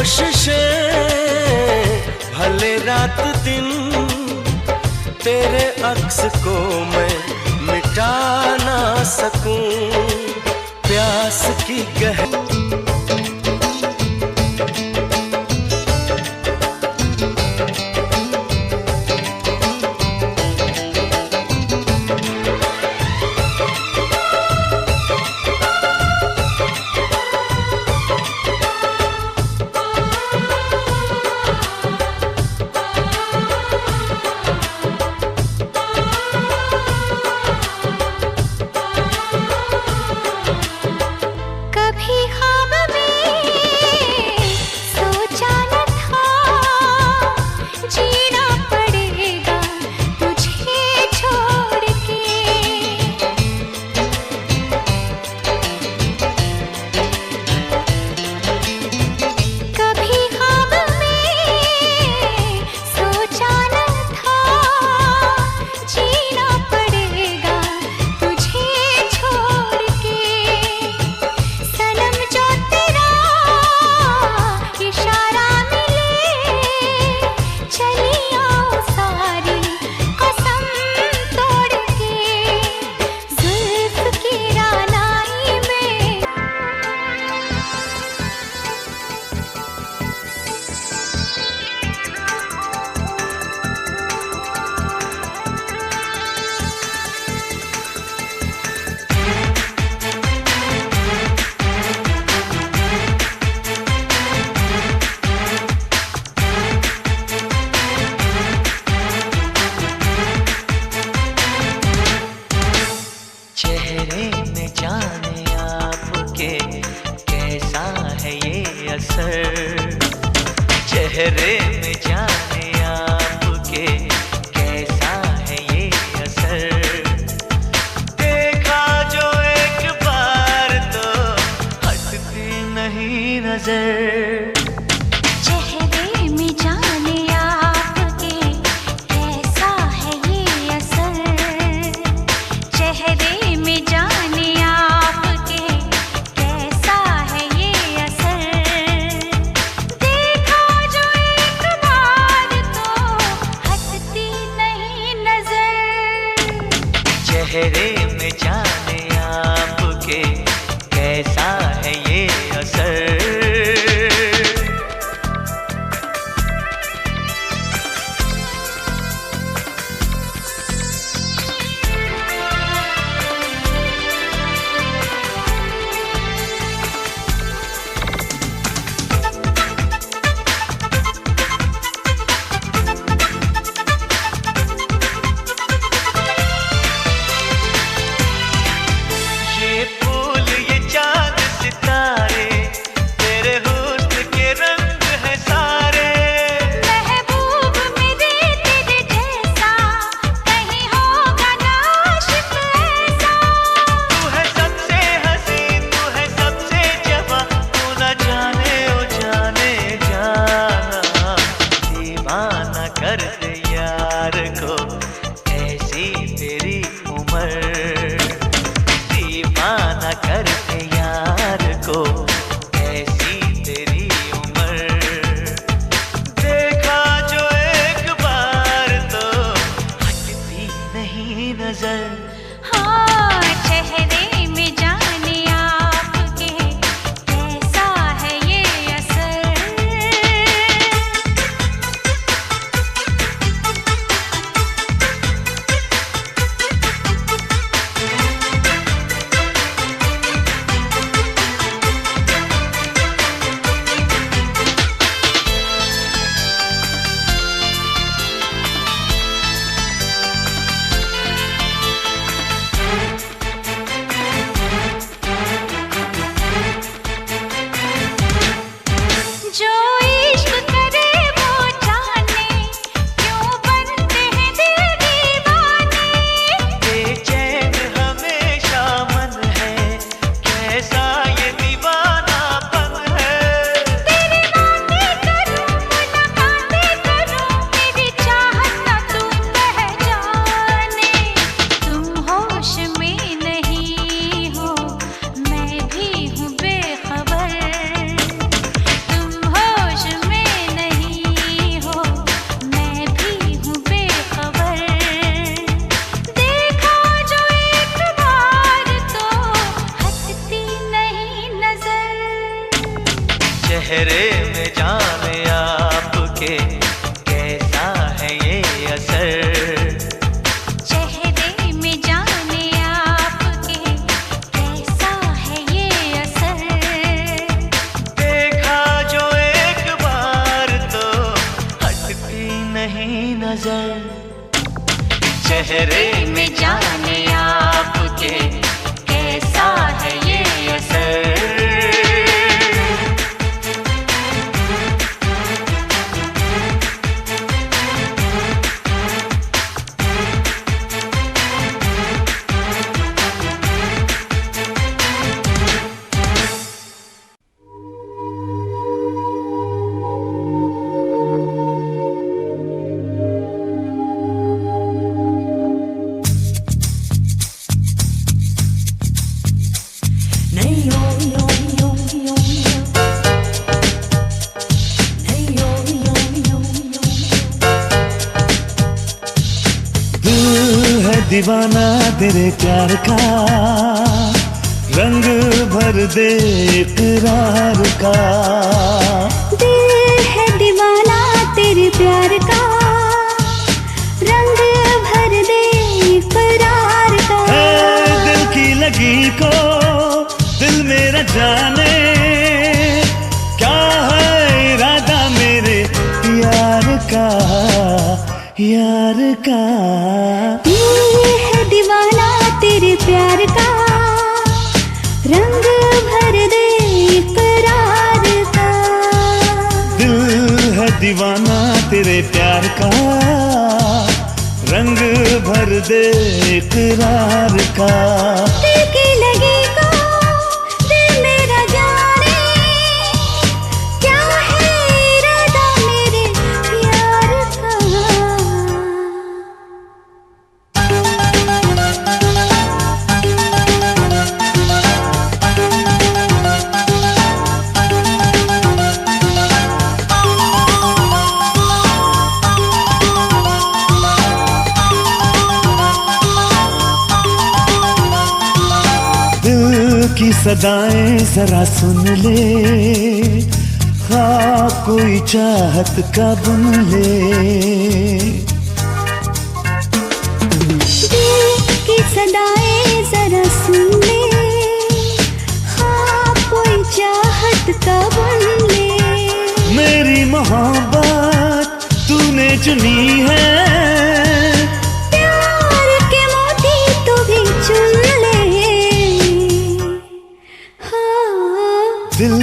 कोशिशें भले रात दिन तेरे अक्स को मैं मिटा ना सकूं। प्यास की चेहरे में जाने आपके कैसा है ये असर, चेहरे में जाने आपके कैसा है ये असर। देखा जो एक बार तो हटती नहीं नजर। नजर, चेहरे में जाने आपके कैसा है ये असर। दीवाना तेरे प्यार का, रंग भर दे इकरार का। दिल है दीवाना तेरे प्यार का, रंग भर दे इकरार का। दिल की लगी को दिल मेरा जाने, क्या है इरादा मेरे यार का, यार का। दीवाना तेरे प्यार का, रंग भर दे इकरार का। दिल है दीवाना तेरे प्यार का, रंग भर दे इकरार का। दिल की लगी को दिल मेरा जाने, क्या है इरादा मेरे प्यार का। की सदाएं जरा सुन ले, ख्वाब कोई चाहत का बुन ले। दिल की सदाएं जरा सुन ले, ख्वाब कोई चाहत का बुन ले। मेरी मोहब्बत तूने चुनी है, प्यार के मोती तू भी चुन ले। दिल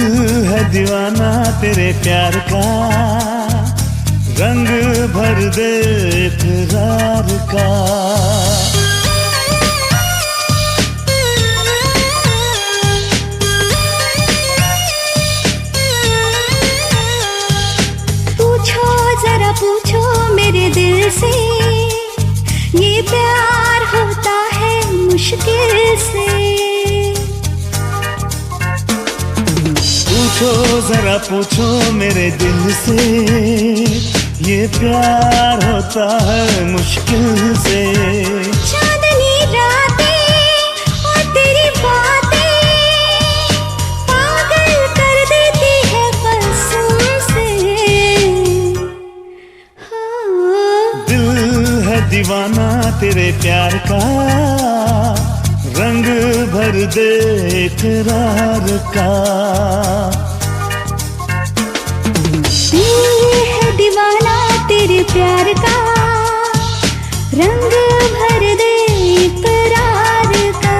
है दीवाना तेरे प्यार का, रंग भर दे इकरार का। पूछो जरा पूछो मेरे दिल से, ये प्यार होता है मुश्किल से। पूछो जरा पूछो मेरे दिल से, ये प्यार होता है मुश्किल से। चांदनी रातें और तेरी बातें पागल कर देती है कसम से। हाँ। दिल है दीवाना तेरे प्यार का, रंग भर दे इकरार का। दिल है दीवाना तेरे प्यार का, रंग भर दे इकरार का।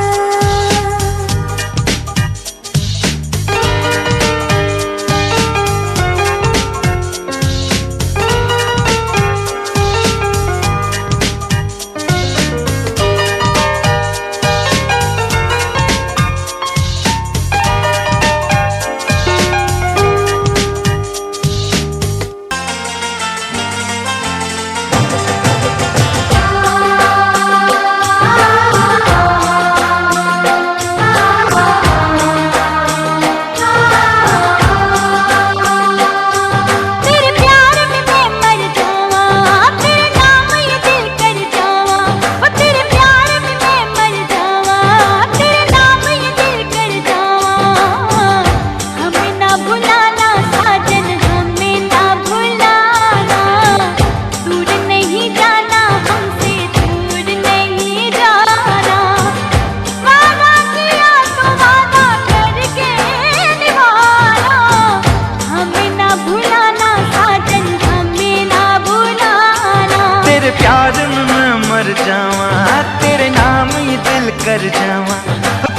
कर जावा,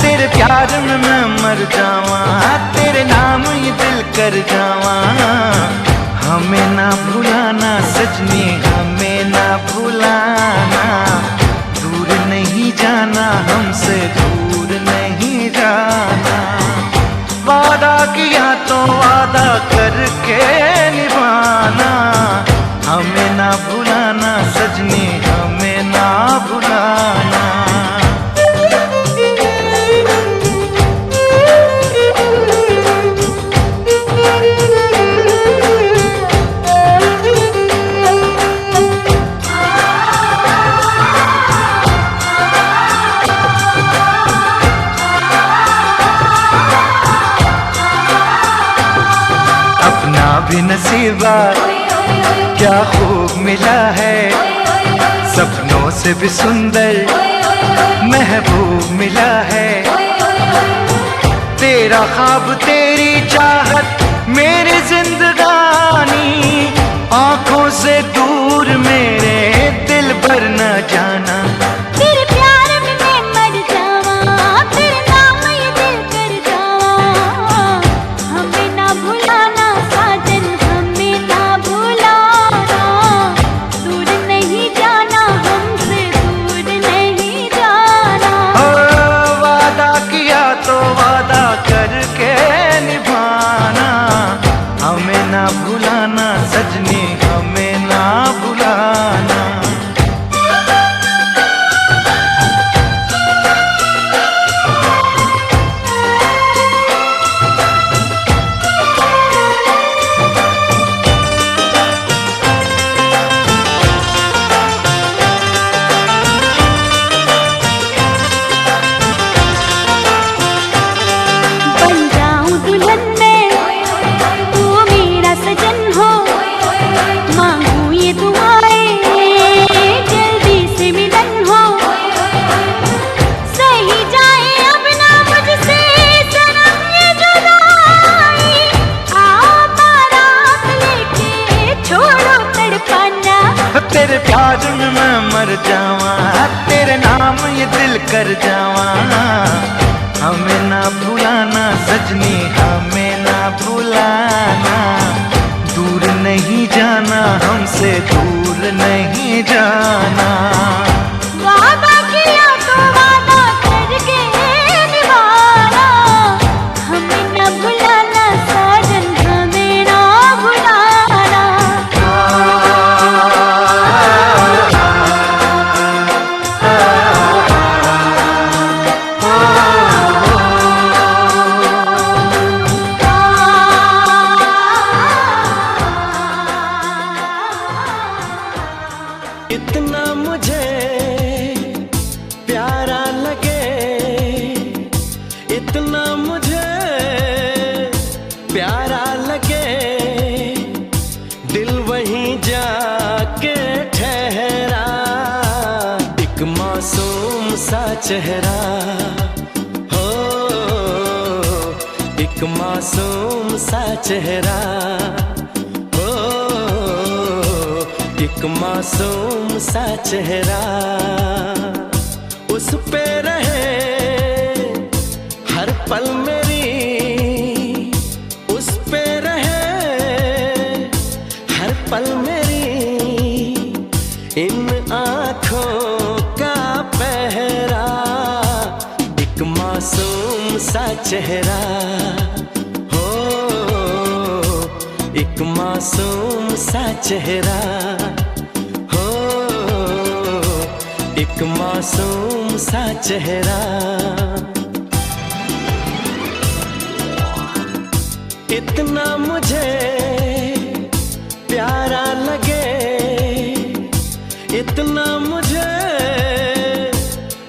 तेरे प्यार में मैं मर जावा, तेरे नाम ये दिल कर जावा। हमें ना भुलाना सजनी, हमें ना भुलाना, दूर नहीं जाना हमसे, दूर नहीं जाना। वादा किया तो वादा करके निभाना, हमें ना भुलाना सजनी, हमें ना भुलाना। अपना भी नसीबा क्या खूब मिला है, सपनों से भी सुंदर महबूब मिला है। तेरा ख्वाब तेरी चाहत मेरी जिंदगानी, आंखों से दूर मेरे दिल भर न जाना। तेरे प्यार में मैं मर जावा, तेरे नाम ये दिल कर जावा। हमें ना भुलाना साजन, हमें ना भुलाना, दूर नहीं जाना हमसे, दूर नहीं जाना। वादा किया तो वादा करके निभाना, हमें ना भुलाना सजनी, हमें ना भुलाना। बन जाऊं दुल्हन मैं, तू मेरा सजन हो, मांगू ये दुआएं जल्दी से मिलन हो। सही जाए अब ना मुझसे सनम ये जुदाई, आओ बारात लेके छोड़ो तड़पाना। तेरे प्यार में मैं मर जावा, तेरे नाम ये दिल कर जावा। हमें ना भुलाना सजनी, हमें ना भुलाना, दूर नहीं जाना हमसे, दूर नहीं जाना। वादा किया तो वादा करके निभाना, हमें न भुलाना साजन, हमें न भुलाना। इतना मुझे प्यारा लगे, इतना मुझे प्यारा लगे, दिल वहीं जाके ठहरा। एक मासूम सा चेहरा हो, एक मासूम सा चेहरा हो, एक मासूम सा चेहरा। उस पे रहे हर पल मेरी, उस पे रहे हर पल मेरी, इन आँखों का पहरा। एक मासूम सा चेहरा हो, एक मासूम सा चेहरा हो, एक मासूम सा चेहरा। इतना मुझे प्यारा लगे, इतना मुझे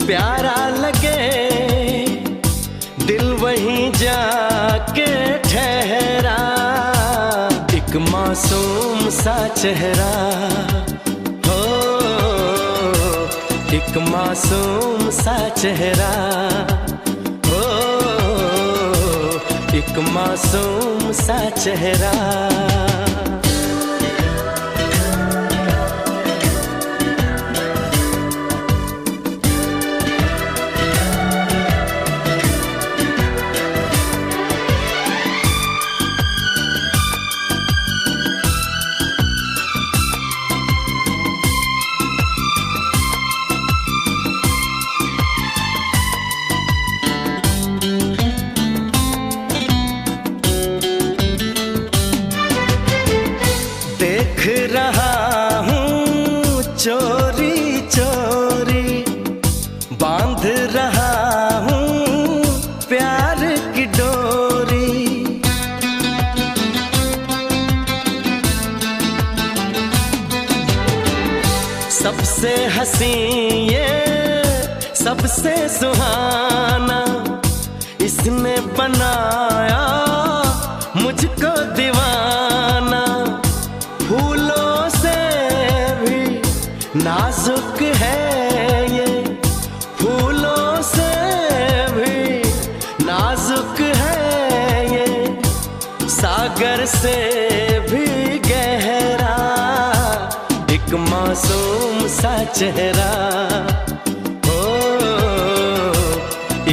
प्यारा लगे, दिल वहीं जाके ठहरा। एक मासूम सा चेहरा हो, एक मासूम सा चेहरा हो, एक मासूम सा चेहरा। रहा हूँ चोरी चोरी, बांध रहा हूँ प्यार की डोरी। सबसे हंसी ये सबसे सुहाना, इसने बनाया मुझको दीवाना। फूलों से भी नाजुक है ये, फूलों से भी नाजुक है ये, सागर से भी गहरा एक मासूम सा चेहरा। ओ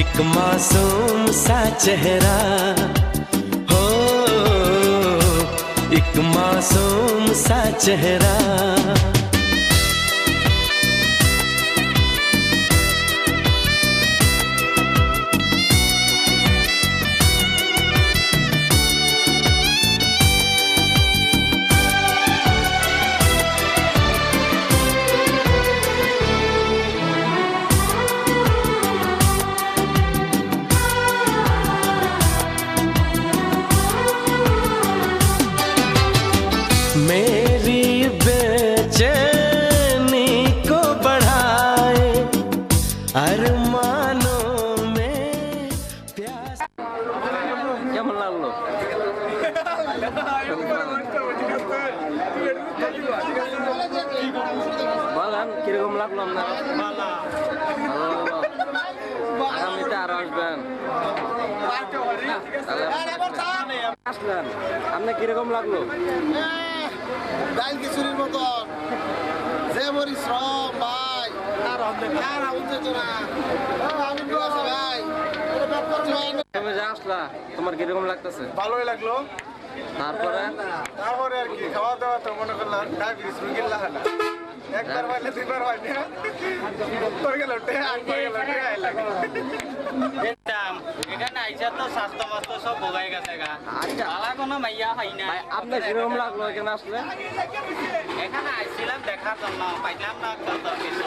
एक मासूम सा चेहरा, हो एक मासूम सा चेहरा। मेरी बेचैनी को बढ़ाए अरमानों में प्यास। কেমন লাগলো? বলেন কিরকম লাগলো আপনার? আগামীতে আরো আসবেন। আসলেন, আপনার কিরকম লাগলো? ডাইল কিশোরীর মতন যে পরিশ্রম ভাই, আর আমি ভাই তুমি যে আসলা, তোমার কিরকম লাগতেছে? ভালোই লাগলো। তারপরে আর কি খাওয়া দাওয়া তো মনে করলাম ডায়াবেটিস রুগীর লাহানা, একবার হইলে দুইবার হয় না, তোর গেল একবার গেল এখানে আইসা তো স্বাস্থ্য মাস্ত সব ভোগাই গেছে গা। আচ্ছা, আলা কোনো মাইয়া হয় না। আপনার কিরকম লাগলো এখানে আসলে? এখানে আইছিলাম দেখার জন্য, পাইলাম না কত কিছু।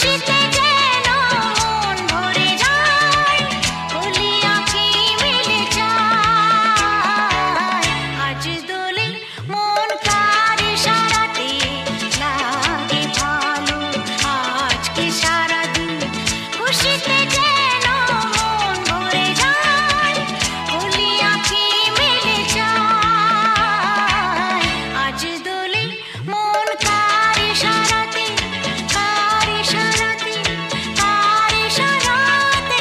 খুশিতে যেন মন ভরে যায়, বলি আঁখি মেলে যায়। আজ দোলে মন কার ইশারাতে লাগে ভালো, আজকে সারাদিন খুশিতে যেন মন ভরে যায়, বলি আঁখি মেলে যায়। আজ দোলে মন কার ইশারাতে, কার ইশারাতে, কার ইশারাতে।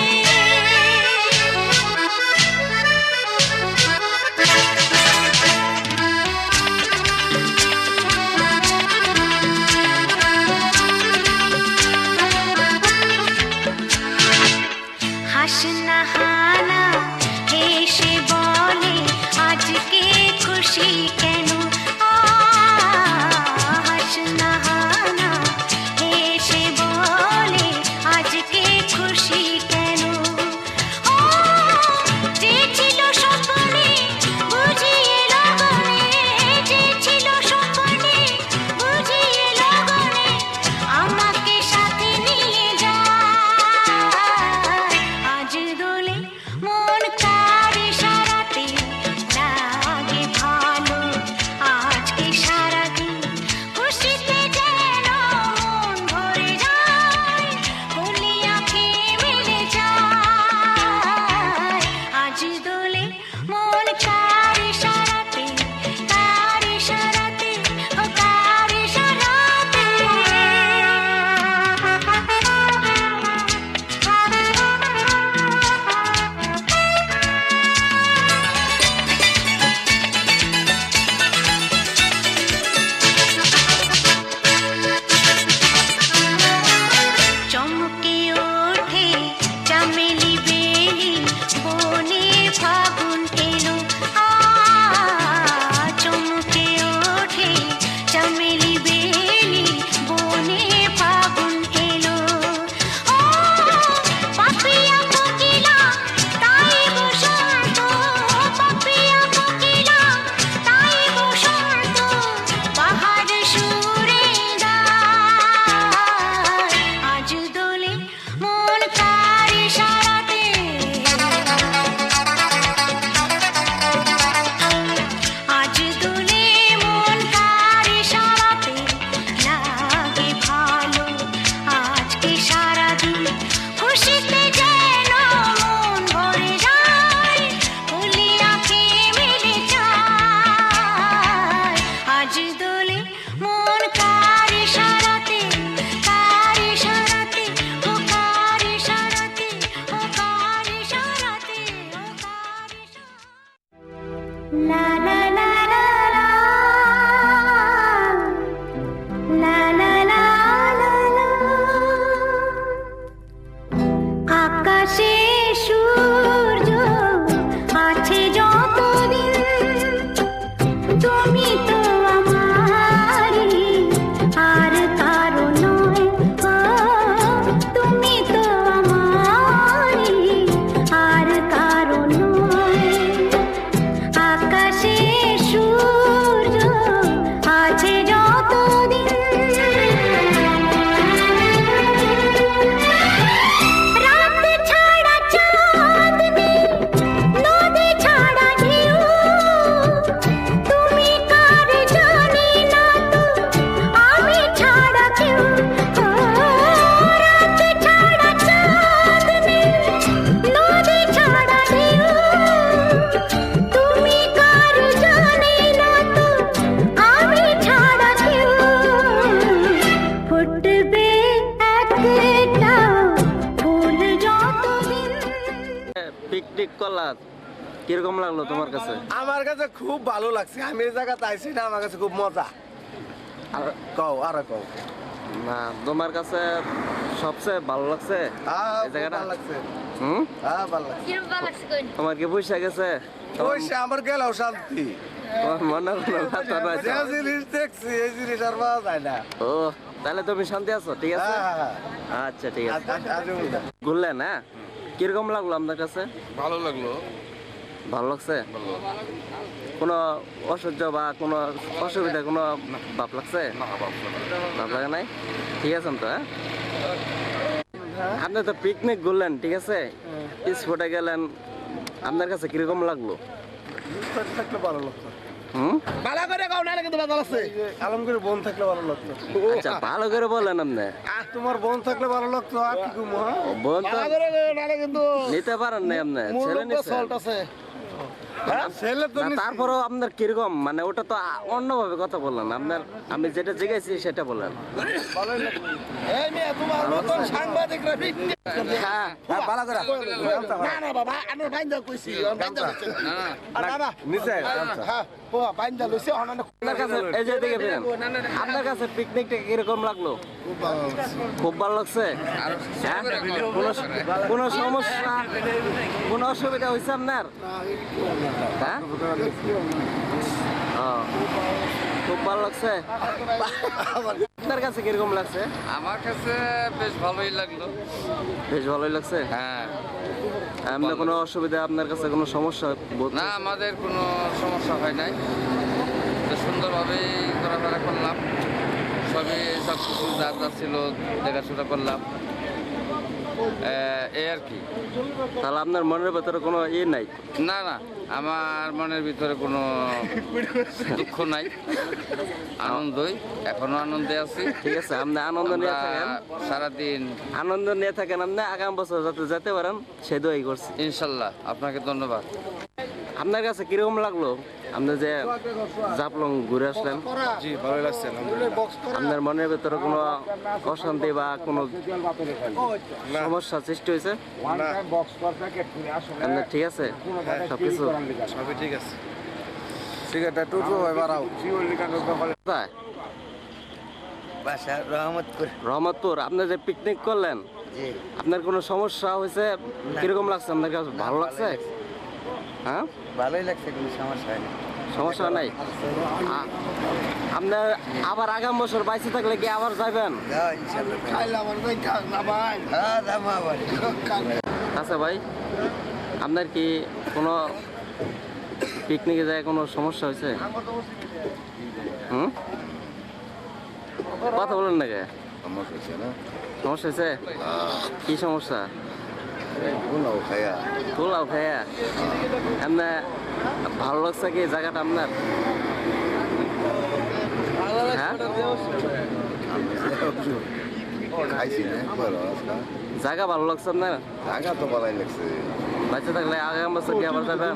হাসনা হানা হেসে বলে আজকে খুশি কেন, হাসনা হানা হেসে বলে আজকে খুশি কেন। ও যে ছিল স্বপ্নে বুঝিয়ে লগনে, যে ছিল স্বপ্নে বুঝিয়ে লগনে, আমাকে সাথে নিয়ে যায়। আজ দোলে মন কার ইশারাতে লাগে ভালো, আজকে সারাদিন খুশিতে যেন মন ভরে যায়, বলি আঁখি মেলে যায়। আজ দোলে মন কার ইশারাতে, কার ইশারাতে, ও কার ইশারাতে। চমকে ওঠে চামেলি বেলি, বনে ফাগুন এলো, চমকে ওঠে চামেলি বেলি, বনে ফাগুন এলো। ও পাপিয়া কোকিলা তাই বসন্ত, পাপিয়া কোকিলা তাই বসন্ত, পাহাড় সুরে গায়। আজ দোলে মন কার ইশারাতে, আজ দোলে মন কার ইশারাতে লাগে ভালো, আজকে সারাদিন খুশিতে যেন মন ভরে যায়, বলি আঁখি মেলে যায়। আজ দোলে মন কার ইশারাতে, কার ইশারাতে, ও কার ইশারাতে, ও কার ইশারাতে, ও কার ইশারাতে। লা লা লা লা লা, লা লা লা লা লা। আকাশে সূর্য আছে যতদিন, তুমি তো আমারই, আর কারো নয়। ও তুমি তো আমারই, আর কারো নয়। আকাশে সূর্য আছে যতদিন, রাত ছাড়া চাঁদ নেই, নদী ছাড়া ঢেউ, তুমি কার জানি না তো, আমি ছাড়া কেউ। ও রাত ছাড়া চাঁদ নেই, নদী ছাড়া ঢেউ, তুমি কার জানি না তো, আমি ছাড়া কেউ। ফুটবে একটা ফুল যতদিন। পিকনিক করলাম, কিরকম লাগলো তোমার কাছে? আমার কাছে খুব ভালো লাগছে, আমি এই জায়গাতে আইছি না, আমার কাছে খুব মজা। আর কও আর কও। না তোমার কাছে সবচেয়ে ভালো লাগছে এই জায়গাটা? ভালো লাগছে। হুম, ভালো লাগছে। কিরম ভালো লাগছে কই? তোমার কি পয়সা গেছে? ওই সে আমার গেলেও শান্তি। তোমার মনে কোনো কথা নাই তো? যে জিনিস দেখছি এই জিনিস আর পাওয়া যায় না। ও তাহলে তুমি শান্তি আছো? ঠিক আছে, আচ্ছা ঠিক আছে। ঘুরলেন হ্যাঁ, কিরকম লাগলো আপনার কাছে? ভালো লাগলো। ভালো লাগছে? কোনো অসহ্য বা কোনো অসুবিধা কোনো ভাব লাগছে? ভাব লাগে নাই? ঠিক আছেন তো? হ্যাঁ আপনি তো পিকনিক করলেন, ঠিক আছে, স্পটে গেলেন, আপনার কাছে কিরকম লাগলো? থাকলে ভালো লাগতো। হুম, আলমগীর বোন থাকলে ভালো লাগতো। আচ্ছা ভালো করে বলেন আপনি। তোমার বোন থাকলে ভালো লাগতো। আর কি কমু, হ্যাঁ? বোন তো কিন্তু নিতে পারেন না আপনি, ছেলে নিচ্ছেন। ছেলে তো না, তারপরেও আপনার কিরকম, মানে ওটা তো অন্যভাবে কথা বললেন আপনার, আমি যেটা জিজ্ঞাসি সেটা বলেন। এই মেয়ে তোমার মতন সাংবাদিকরা হ্যাঁ, না না বাবা আমি বাইন্দা কইছি নিচে হ্যাঁ ও বাইন্দা লইছে অনানে আপনার কাছে এই যে দিকে ফিরেন, আপনার কাছে পিকনিকটা কিরকম লাগলো? খুব ভালো লাগছে। হ্যাঁ? কোনো সমস্যা, কোনো অসুবিধা হয়েছে আপনার? হ্যাঁ, ও, খুব ভালো লাগছে। আপনার কাছে কিরকম লাগছে? আমার কাছে বেশ ভালোই লাগলো। বেশ ভালোই লাগছে। হ্যাঁ, আপনার কোনো অসুবিধা, আপনার কাছে কোনো সমস্যা বোধ? না আমাদের কোনো সমস্যা হয় নাই, তো সুন্দরভাবেই ঘোরাফেরা করলাম, সব কিছু যা যা ছিল দেখাশোনা করলাম, এই আর কি। তাহলে আপনার মনের ভেতরে কোনো ইয়ে নাই? না না, আমার মনের ভিতরে কোনো দুঃখ নাই, আনন্দই, এখনো আনন্দে আছি। ঠিক আছে, আপনি আনন্দ নিয়ে থাকেন, সারাদিন আনন্দ নিয়ে থাকেন। আপনি আগামী বছর যাতে যেতে পারেন সেই দোয়াই করছি। ইনশাল্লাহ। আপনাকে ধন্যবাদ। আপনার কাছে কিরকম লাগলো আপনি যে জাফলং ঘুরে আসলেন? জি ভালো লাগছে আপনার মনের ভেতরে কোনো অশান্তি বা কোনো সমস্যা সৃষ্টি হয়েছে? আপনার ঠিক আছে সবকিছু? সবই ঠিক আছে। সিগারেটটা টুটু এবার আও কোথায়? বাসা রহমতপুর। রহমতপুর। আপনি যে পিকনিক করলেন, জি আপনার কোনো সমস্যা হয়েছে? কিরকম লাগছে আপনার কাছে? ভালো লাগছে? হ্যাঁ, ভালোই লাগছে, কোনো সমস্যা হয় না। সমস্যা নাই। আপনার আবার আগামী বছর বাইসে থাকলে কি আবার যাবেন? যাও ইনশাল্লাহ। হ্যাঁ যাবো আবার। আচ্ছা ভাই, আপনার কি কোনো পিকনিকে যায় কোনো সমস্যা হয়েছে? হুম, কথা বলেন না কে? সমস্যা হয়েছে? কি সমস্যা? পোলাও খাইয়া আপনার ভালো লাগছে কি জায়গাটা আপনার? হ্যাঁ, জায়গা ভালো লাগছে আপনার? জায়গা তো ভালোই লাগছে। বাচ্চা থাকলে আগামী বছর কি আবার যাবেন?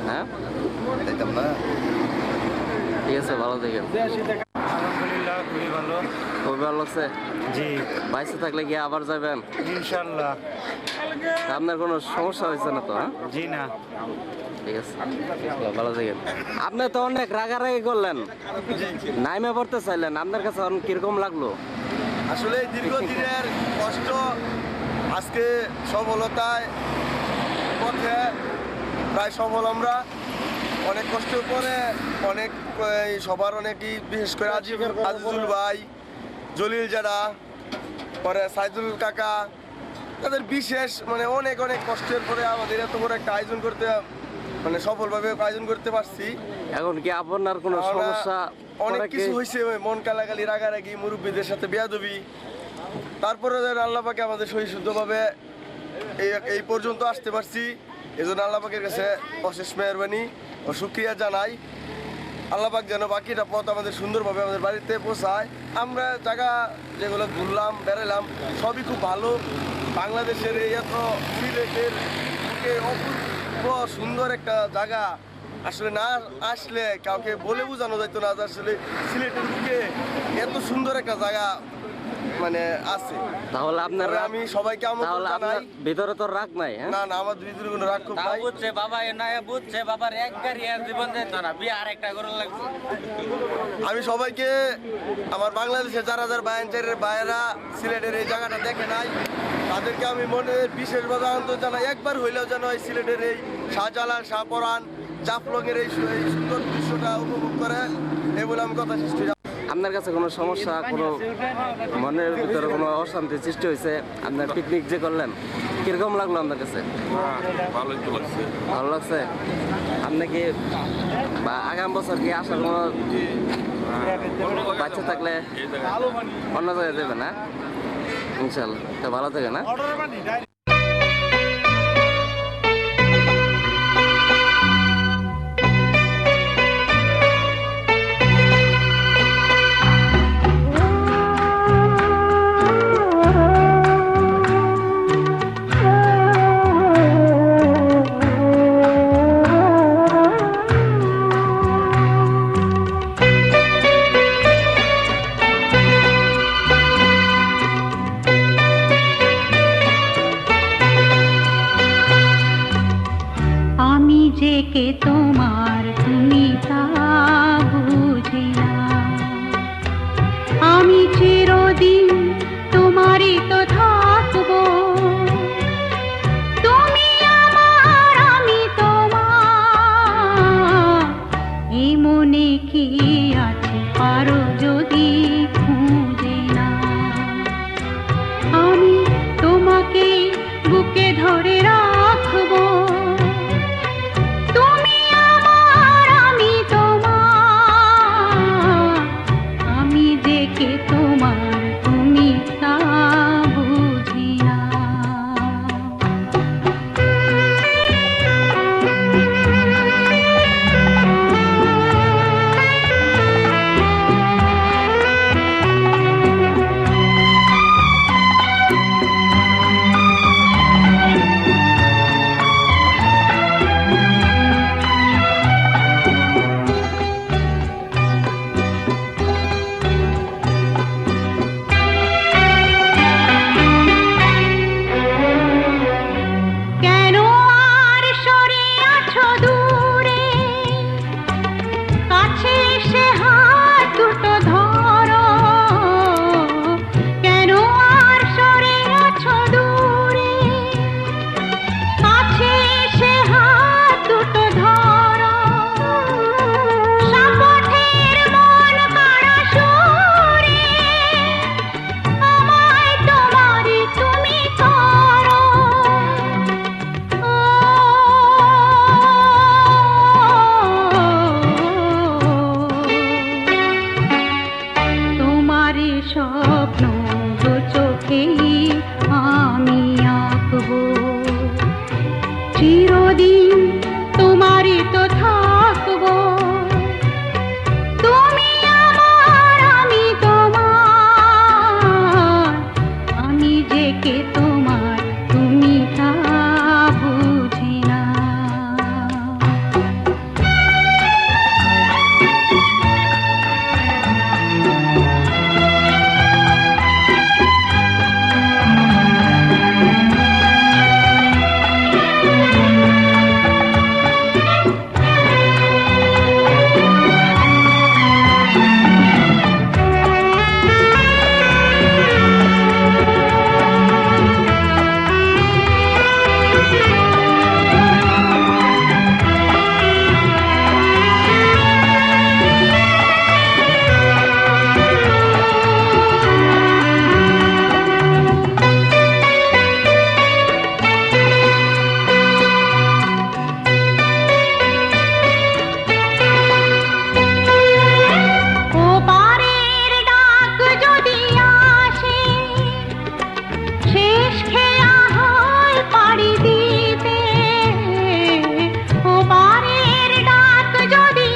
হ্যাঁ, যাইতাম না। ঠিক আছে, ভালো থাকেন। আলহামদুলিল্লাহ খুবই ভালো। খুব ভালো লাগছে। জি বাইসে থাকলে কি আবার যাবেন? ইনশাল্লাহ। আপনার কোনো সমস্যা হয়েছে না তো? হ্যাঁ, জি না। ঠিক আছে, ভালো থাকেন। আপনি তো অনেক রাগারাগি করলেন, নাইমে পড়তে চাইলেন, আপনার কাছে এখন কিরকম লাগলো? আসলে দীর্ঘদিনের কষ্ট আজকে সফলতায় পথে প্রায় সফল আমরা। অনেক কষ্টের পরে অনেক সবার অনেকই, বিশেষ করে আজিজুল ভাই, জলিল যারা, পরে সাইদুল কাকা, তাদের বিশেষ মানে অনেক অনেক কষ্টের পরে আমাদের এত বড় একটা আয়োজন করতে, মানে সফলভাবে আয়োজন করতে পারছি। এখন কি আপনার কোনো সমস্যা? অনেক কিছু হয়েছে, মন কালাকালি, রাগারাগি, মুরব্বীদের সাথে বেয়াদবি, তারপরে আল্লাহ পাকে আমাদের সহিশুদ্ধভাবে এই পর্যন্ত আসতে পারছি। এই জন্য আল্লাহ পাকের কাছে অশেষ মেহরবানি ও শুকরিয়া জানাই। আল্লাহ পাক যেন বাকিটা পথ আমাদের সুন্দরভাবে আমাদের বাড়িতে পৌঁছায়। আমরা জায়গা যেগুলো ঘুরলাম, বেড়ালাম, সবই খুব ভালো। বাংলাদেশের এই এত সিলেটের বুকে অপূর্ব সুন্দর একটা জায়গা, আসলে না আসলে কাউকে বলে বোঝানো যাইতো না। আসলে সিলেটের বুকে এত সুন্দর একটা জায়গা মানে আছে। তাহলে আপনার তবে আমি সবাইকে আমন্ত্রণ তাহলে আপনার জানাই। ভিতরে তো রাগ নাই? হ্যাঁ, না না, আমার ভিতরে কোনো রাগ ক্ষোভ নাই। বুঝছে বাবা, এ নয় বুঝছে বাবার এক গাড়ি আর জীবন যেত না, বিয়ে আর একটা করে লাগছে। আমি সবাইকে, আমার বাংলাদেশের যারা যারা বায়ানচারের বাইরা সিলেটের এই জায়গাটা দেখে নাই, তাদেরকে আমি মনে বিশেষভাবে আনন্দ জানাই। একবার হইলেও যেন এই সিলেটের এই শাহজালাল, শাহপরান, জাফলংয়ের এই সুন্দর দৃশ্যটা উপভোগ করে, এই বলে আমি কথা শেষ করি। আপনার কাছে কোনো সমস্যা, কোনো মনের ভিতরে কোনো অশান্তি সৃষ্টি হয়েছে আপনার পিকনিক যে করলেন? কিরকম লাগলো আপনার কাছে? ভালোই তো লাগছে। ভালো লাগছে? আপনি কি বা আগাম বছর কি আসার কোনো বাচ্চা থাকলে অন্য জায়গায় দেবে না? ইনশাল্লাহ, তো ভালো থাকে না? আমি যে কে তোমার তুমি তা বুঝি না, আমি চিরদিন তোমারই তো থাকবো, তুমি আমার আমি তোমার, এই মনে কি আছে পারো যদি খুঁজে না, আমি তোমাকে বুকে ধরে রাখবো, তুমি আমার আমি তোমার, আমি যে কে তোমার তুমি তা বুঝি না। কেন আর সরে আছো দূরে, কাছে এসে হাত দুটো ধরো, কেন আর সরে আছো দূরে, কাছে এসে হাত দুটো ধরো, সাপোর্টের মন কাড়া সুরে, আমায় তোমারই তুমি করো, তোমার স্বপ্ন দু চোখেই আমি আঁকবো, চিরদিন তোমারই তো থাকবো, তুমি আমার আমি তোমার, আমি যে কে তোমার তুমি তা বুঝি না। ও পারের ডাক যদি আসে, শেষ খেয়া হয় পাড়ি দিতে, ও পারের ডাক যদি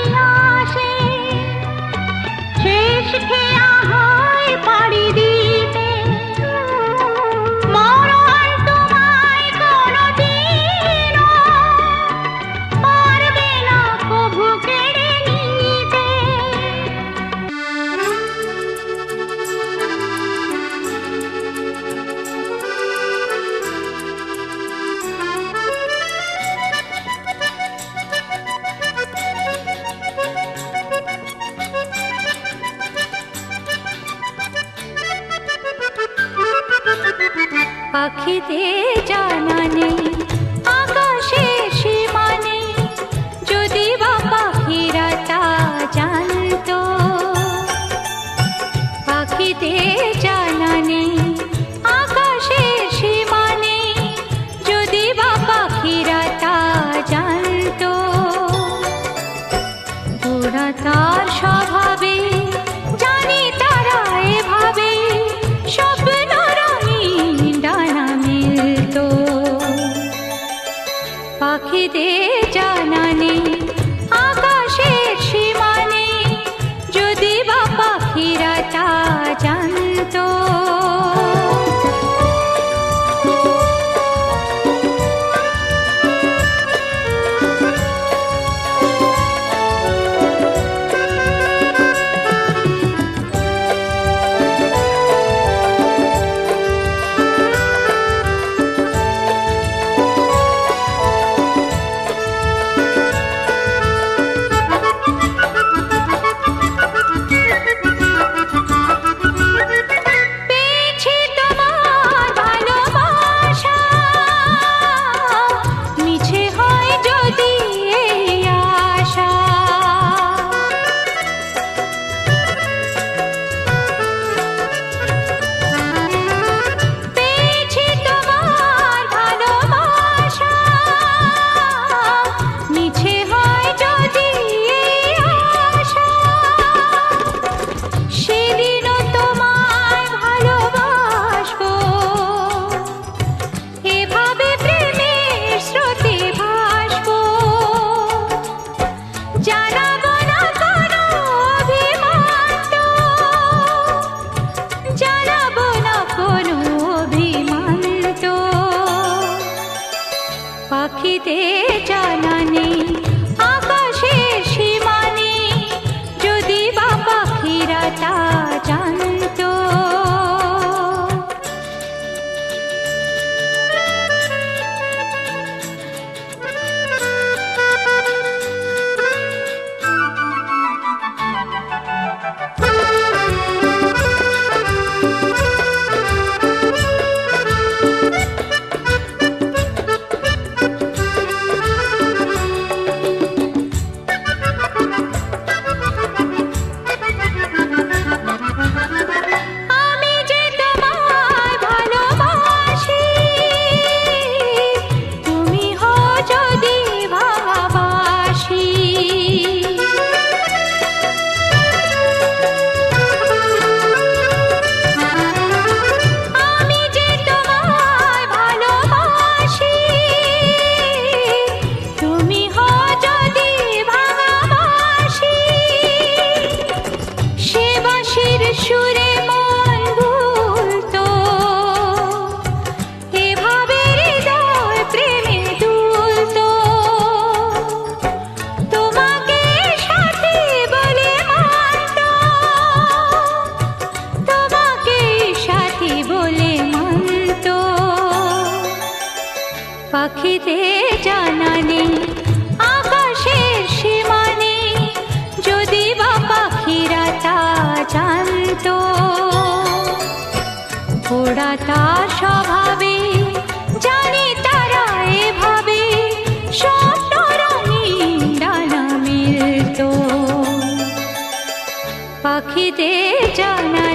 আসে, শেষ খেয়া হয় পাড়ি দিতে, মরণ তোমায় কোনোদিনও পারবে না কভু কেড়ে নিতে। পাখিতে জানা নেই, আকাশের সীমা নেই, যদি বা পাখিরা তা জানতো, পাখিতে জানা নেই, আকাশের সীমা নেই, পাখিদের জানা নেই আকাশের সীমা নেই, যদি বা পাখিরা তা জানতো। ওরা তার স্বভাবে জানে তারা এভাবে স্বপ্ন রঙিন ডানা মিলতো। পাখিদের জানা